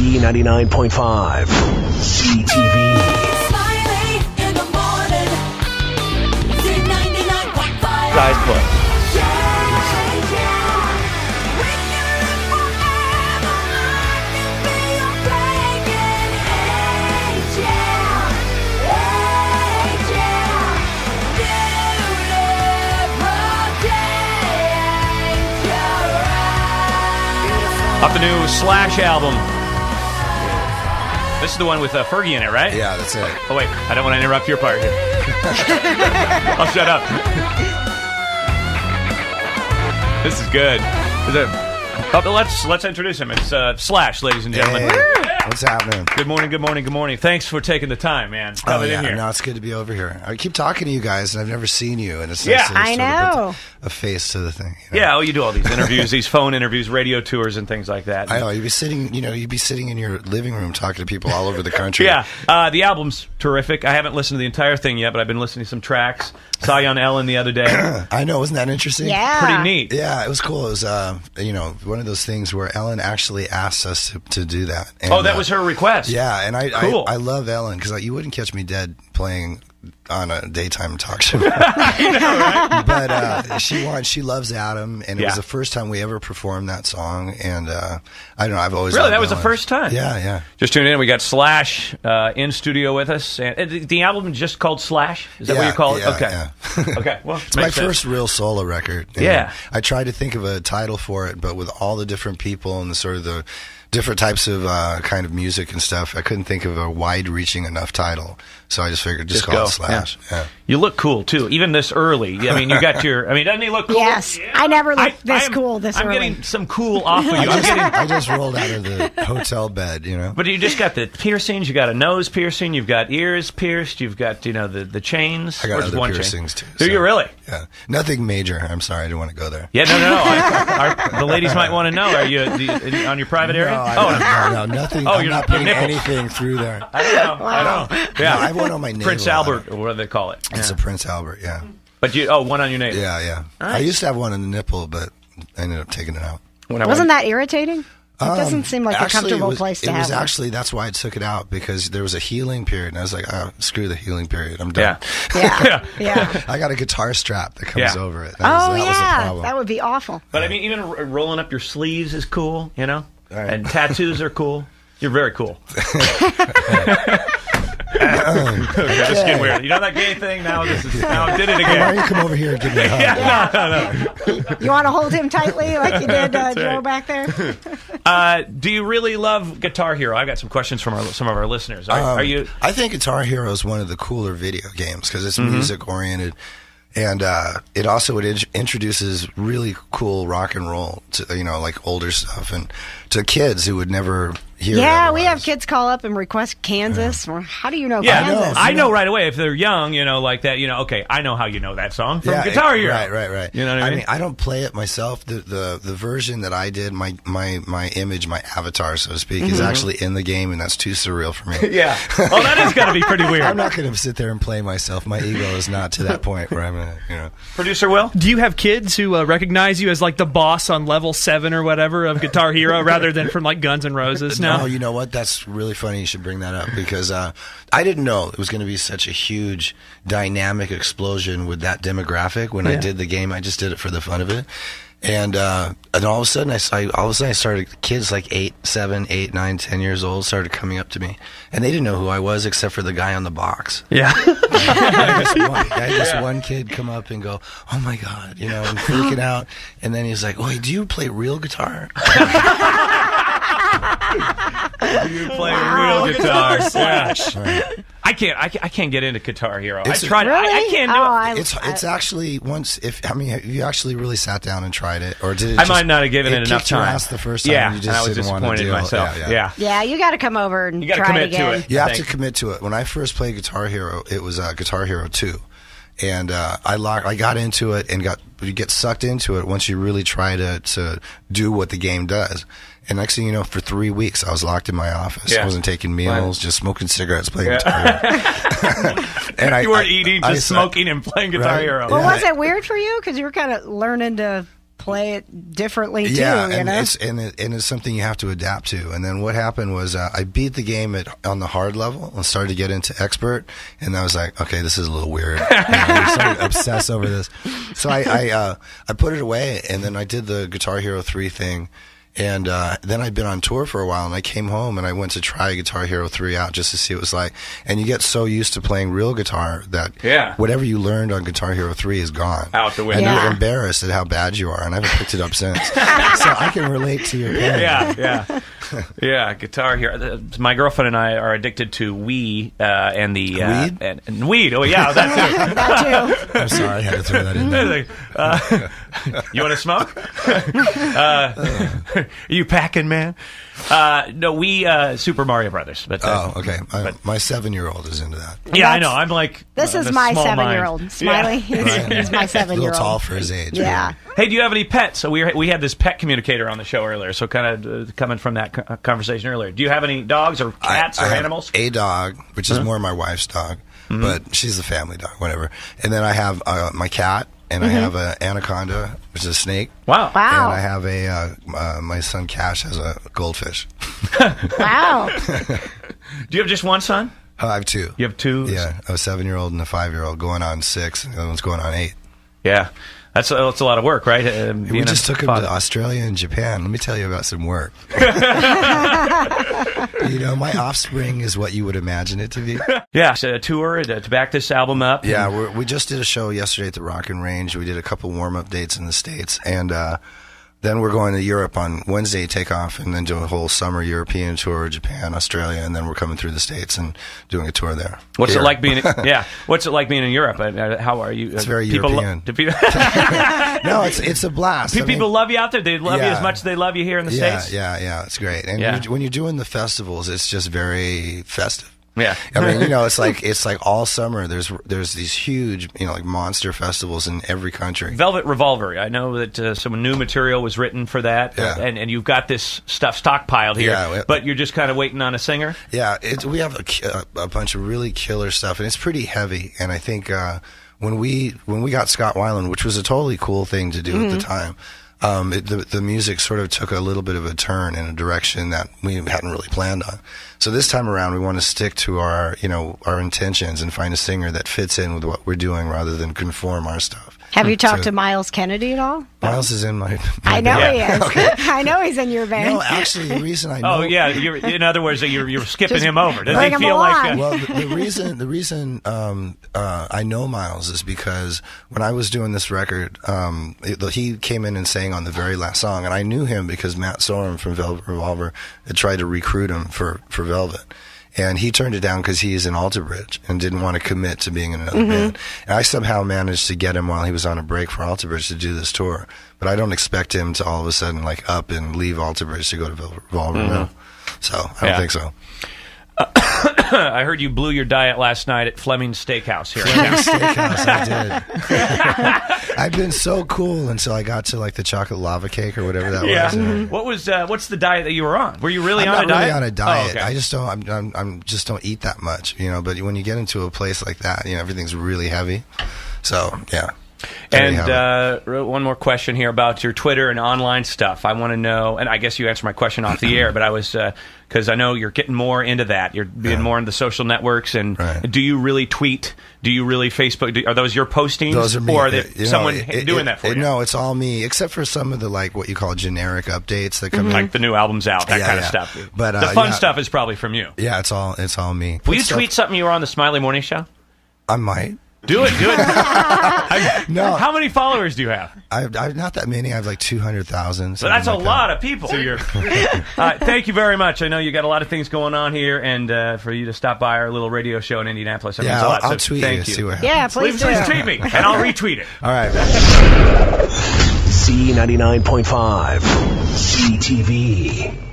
B99.5 CTV. Smiley in the morning. Z99.5. Size play. Off the new Slash album. This is the one with Fergie in it, right? Yeah, that's it. Oh, wait. I don't want to interrupt your part here. I'll shut up. This is good. Let's introduce him. It's Slash, ladies and gentlemen. Hey, what's happening? Good morning, good morning, good morning. Thanks for taking the time, man. Coming in here. No, it's good to be over here. I keep talking to you guys, and I've never seen you, and it's Yeah. nice to I know. put a face to the thing. You know? Yeah, oh, you do all these interviews, these phone interviews, radio tours, and things like that. I know you'd be sitting in your living room talking to people all over the country. Yeah, the album's terrific. I haven't listened to the entire thing yet, but I've been listening to some tracks. Saw you on Ellen the other day. I know, wasn't that interesting? Yeah. Pretty neat. Yeah, it was cool. It was, one of those things where Ellen actually asked us to do that. And, Oh, that was her request. Yeah, and Cool. I love Ellen because you wouldn't catch me dead playing on a daytime talk show. But she loves Adam, and it was the first time we ever performed that song. And I don't know, I've always Really, loved that was the Ellen. first time. Yeah. Just tuning in. We got Slash in studio with us. And the album just called Slash. Is that what you call it? Yeah, Okay. yeah. Okay. Well, It's my first real solo record. And Yeah. I tried to think of a title for it, but with all the different people and the sort of the different types of kind of music and stuff, I couldn't think of a wide-reaching enough title. So I just figured just call go. it Slash. Yeah. You look cool too, even this early. I mean, you got your. I mean, doesn't he look cool? Yes. I never looked this cool this I'm early. getting some cool off of you. I just rolled out of the hotel bed, you know. But you just got the piercings. You got a nose piercing. You've got ears pierced. You've got the chains. I got Or just other one piercings chain? too. Do you really? Yeah. Nothing major. I'm sorry, I didn't want to go there. Yeah, no. The ladies might want to know. Are you on your private area? No, nothing. Oh, I'm you're not putting nipples. anything through there. I know. Yeah, No, I have one on my navel. Prince Albert, or what do they call it? It's a Prince Albert, yeah. But one on your navel. Yeah. Nice. I used to have one on the nipple, but I ended up taking it out. Wasn't that irritating? It doesn't seem like a comfortable place to have It was one. actually, that's why I took it out, because there was a healing period, and I was like, oh, screw the healing period. I'm done. Yeah. I got a guitar strap that comes over it. That was the the problem. that would be awful. But I mean, even rolling up your sleeves is cool, you know? Right. And tattoos are cool. You're very cool. Just getting weird. You know that gay thing? Now I did it Why again. don't you come over here and give me a hug? No. You want to hold him tightly like you did Joe back there? Do you really love Guitar Hero? I've got some questions from some of our listeners. Are you? I think Guitar Hero is one of the cooler video games because it's music oriented, and it also introduces really cool rock and roll to like older stuff and to kids who would never hear it Yeah, we otherwise. have kids call up and request Kansas. Or how do you know Yeah, Kansas? I know right away if they're young, like that. Okay, I know how you know that song from Guitar Hero. Right. You know what I mean? I don't play it myself. The version that I did, my image, my avatar, so to speak, is actually in the game, and that's too surreal for me. Yeah. Oh, that has got to be pretty weird. I'm not going to sit there and play myself. My ego is not to that point where I'm going to, Producer Will? Do you have kids who recognize you as like the boss on level 7 or whatever of Guitar Hero rather than from like Guns N' Roses now? No, you know what? That's really funny you should bring that up because I didn't know it was going to be such a huge dynamic explosion with that demographic when I did the game. I just did it for the fun of it. And all of a sudden I started, kids like 8, 7, 8, 9, 10 years old started coming up to me. And they didn't know who I was except for the guy on the box. Yeah. I had this one kid come up and go, oh my God, and freaking out. And then he's like, wait, do you play real guitar? You play real guitar. Yeah. Right. I can't get into Guitar Hero. I It's a- tried. I can't do it. It's actually have you actually really sat down and tried it, or did it? I might not have given it enough kicked your time. ass the first time. Yeah, and you and I just was didn't want to disappointed in deal. myself. Yeah. Yeah, you got to come over and You gotta try commit it again. to it. You have to commit to it. When I first played Guitar Hero, it was Guitar Hero 2. And I got into it and you get sucked into it once you really try to do what the game does. And next thing you know, for 3 weeks, I was locked in my office. Yeah. I wasn't taking meals, just smoking cigarettes, playing Guitar Hero. And You weren't eating, just smoking and playing Guitar Right. Hero. Well, Yeah. was it weird for you? Because you were kind of learning to play it differently too. Yeah, you and know? it's something you have to adapt to. And then what happened was I beat the game on the hard level and started to get into expert, and I was like, okay, this is a little weird. I started to obsess over this, so I put it away, and then I did the Guitar Hero 3 thing. And then I'd been on tour for a while, and I came home and I went to try Guitar Hero 3 out just to see what it was like. And you get so used to playing real guitar that whatever you learned on Guitar Hero 3 is gone. Out the window. And you're embarrassed at how bad you are, and I haven't picked it up since. So I can relate to your pain. Yeah, Guitar Hero. My girlfriend and I are addicted to Wii and the... Weed? And weed. Oh, yeah, that too. That too. I'm sorry, I had to throw that in there. You want to smoke? Are you packing, man? No, we Super Mario Brothers. But, okay. My 7-year-old is into that. Yeah, I know. I'm like This is my 7-year-old. Smiley. He's my 7-year-old. A little tall for his age. Yeah. Right? Hey, do you have any pets? So we had this pet communicator on the show earlier. So kind of coming from that conversation earlier. Do you have any dogs or cats or I have animals? a dog, which is more my wife's dog, but she's a family dog, whatever. And then I have my cat. And I have an anaconda, which is a snake. Wow. And I have my son Cash has a goldfish. Wow. Do you have just one son? I have 2. You have 2? Yeah, a 7-year-old and a 5-year-old going on 6, and the other one's going on 8. Yeah. That's a lot of work, right? We just took him to Australia and Japan. Let me tell you about some work. My offspring is what you would imagine it to be. Yeah, so a tour to back this album up. Yeah, we just did a show yesterday at the Rock and Range. We did a couple warm-up dates in the States, and then we're going to Europe on Wednesday, take off, and then do a whole summer European tour, Japan, Australia, and then we're coming through the States and doing a tour there. What's it like being? What's it like being in Europe? How are you? It's very European. No, it's a blast. People love you out there. They love you as much as they love you here in the States. Yeah, it's great. And when you're doing the festivals, it's just very festive. Yeah, I mean, it's like all summer. There's these huge, like monster festivals in every country. Velvet Revolver. I know that some new material was written for that, and you've got this stuff stockpiled here. But you're just kind of waiting on a singer. Yeah, we have a bunch of really killer stuff, and it's pretty heavy. And I think when we got Scott Weiland, which was a totally cool thing to do at the time. The music sort of took a little bit of a turn in a direction that we hadn't really planned on. So this time around, we want to stick to our intentions and find a singer that fits in with what we're doing rather than conform our stuff. Have you talked to Miles Kennedy at all? Miles is in my I know band. he is. Okay. I know he's in your band. No, actually, the reason I know... Oh, yeah. In other words, you're skipping him over. Does bring he him feel along. like... Well, the reason I know Miles is because when I was doing this record, he came in and sang on the very last song, and I knew him because Matt Sorum from Velvet Revolver had tried to recruit him for Velvet. And he turned it down because he's in Alter Bridge and didn't want to commit to being in another band. And I somehow managed to get him while he was on a break for Alter Bridge to do this tour. But I don't expect him to all of a sudden up and leave Alter Bridge to go to Velvet Revolver now. So I don't think so. I heard you blew your diet last night at Fleming's Steakhouse here. Fleming's Steakhouse, I did. I've been so cool until I got to the chocolate lava cake or whatever that was. What was what's the diet that you were on? Were you really I'm on not a diet? really on a diet. Oh, okay. I just don't. I'm just don't eat that much, But when you get into a place like that, everything's really heavy. So yeah. And one more question here about your Twitter and online stuff. I want to know, and I guess you answered my question off the air, but I was, because I know you're getting more into that. You're being more into social networks. And do you really tweet? Do you really Facebook? Are those your postings? Those are me. Or are someone doing that for you? No, it's all me, except for some of the, what you call generic updates that come in. Like the new album's out, that kind of stuff. But the fun stuff is probably from you. Yeah, it's all me. Will you tweet something you were on the Smiley Morning Show? I might. Do it. No. How many followers do you have? I've not that many. I have 200,000. So that's a lot of people. So thank you very much. I know you got a lot of things going on here, and for you to stop by our little radio show in Indianapolis, that means a lot. I'll tweet you. See what happens. Yeah, please tweet me, and I'll retweet it. All right. C99.5 CTV.